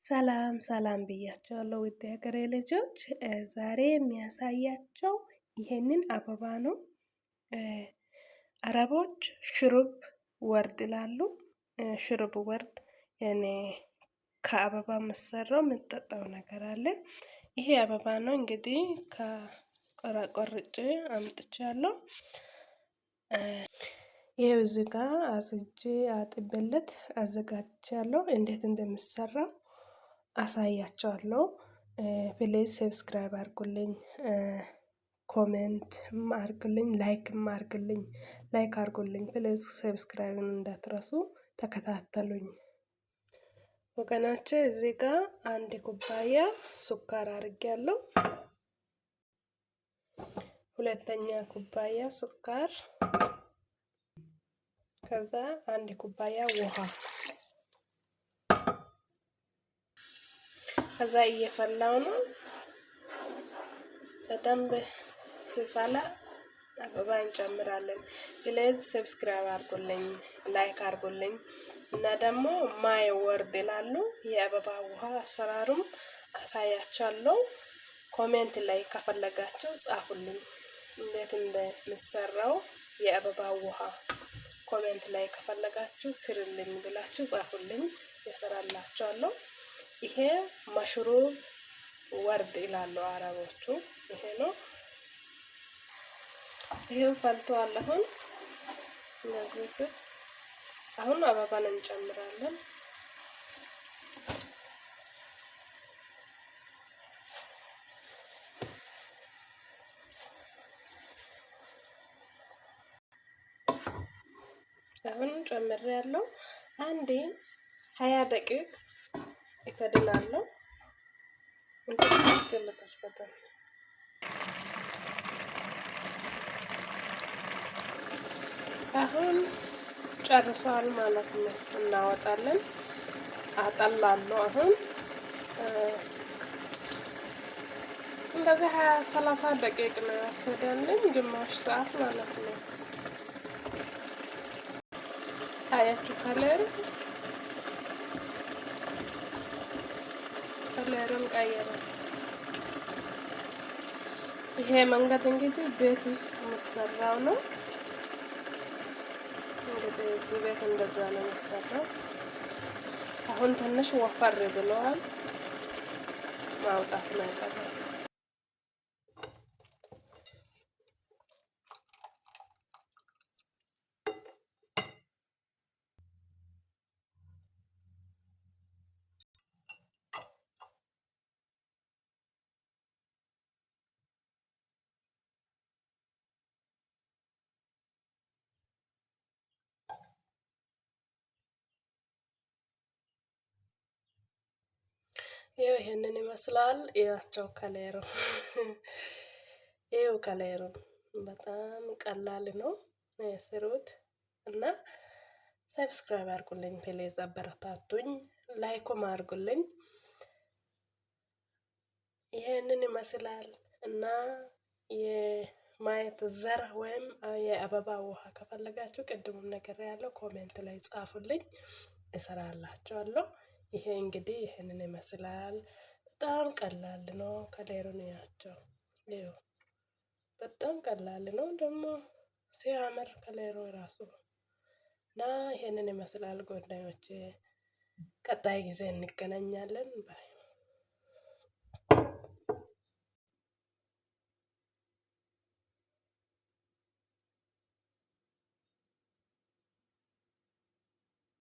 ሰላም ሰላም ብያቸዋለሁ ውድ የሀገሬ ልጆች። ዛሬ የሚያሳያቸው ይሄንን አበባ ነው። አረቦች ሽሩብ ወርድ ይላሉ። ሽሩብ ወርድ እኔ ከአበባ የምሰራው የምጠጣው ነገር አለ። ይሄ አበባ ነው እንግዲህ ከቆራቆርጬ አምጥቻለሁ። ይሄው እዚህ ጋር አስጄ አጥቤለት አዘጋጅቻለሁ። እንዴት እንደምሰራ አሳያቸዋለሁ። ፕሊዝ ሰብስክራይብ አድርጉልኝ፣ ኮሜንት አድርጉልኝ፣ ላይክ አድርጉልኝ። ፕሊዝ ሰብስክራይብን እንዳትረሱ፣ ተከታተሉኝ ወገኖቼ። እዚህ ጋር አንድ ኩባያ ሱካር አድርጌያለሁ። ሁለተኛ ኩባያ ሱካር፣ ከዛ አንድ ኩባያ ውሃ፣ ከዛ እየፈላው ነው። በደንብ ሲፈላ አበባ እንጨምራለን። ፕሊዝ ሰብስክራይብ አድርጉልኝ፣ ላይክ አድርጉልኝ እና ደግሞ ማይ ወርድ ይላሉ የአበባ ውሃ አሰራሩም አሳያችኋለሁ። ኮሜንት ላይ ከፈለጋችሁ ጻፉልኝ እንዴት እንደምሰራው የአበባ ውሃ ኮሜንት ላይ ከፈለጋችሁ ስሩልኝ ብላችሁ ጻፉልኝ፣ እሰራላችኋለሁ። ይሄ መሽሩብ ወርድ ይላሉ አረቦቹ። ይሄ ነው። ይሄው ፈልቷል። አሁን አበባን እንጨምራለን። አሁን ጨምሬያለሁ። አንዴ 20 ደቂቃ እከድናለሁ። አሁን ጨርሷል ማለት ነው። እናወጣለን። አጠላለሁ። አሁን እንደዚህ 20-30 ደቂቃ ነው የወሰደልኝ፣ ግማሽ ሰዓት ማለት ነው። አያችሁ ከለሩን ቀየረ። ይሄ መንገድ እንግዲህ ቤት ውስጥ የሚሰራው ነው። እንግዲህ እዚህ ቤት እንደዛ ነው የሚሰራው። አሁን ትንሽ ወፈር ብለዋል። ማውጣት ነው የቀረው። ይሄንን ይመስላል። እያቸው ከለሩ ይሄው ከለሩ በጣም ቀላል ነው። ስሩት እና ሰብስክራይብ አድርጉልኝ፣ ፕሊዝ አበረታቱኝ፣ ላይክም አድርጉልኝ። ይሄንን ይመስላል እና የማየት ዘር ወይም የአበባ ውሃ ከፈለጋችሁ ቅድሙም ነገር ያለው ኮሜንት ላይ ጻፉልኝ፣ እሰራላችኋለሁ። ይሄ እንግዲህ ይሄንን ይመስላል። በጣም ቀላል ነው። ከለሩን ያቸው ይኸው በጣም ቀላል ነው። ደግሞ ሲያምር ከለሩ ራሱ እና ይሄንን ይመስላል ጓደኞቼ። ቀጣይ ጊዜ እንገናኛለን ባይ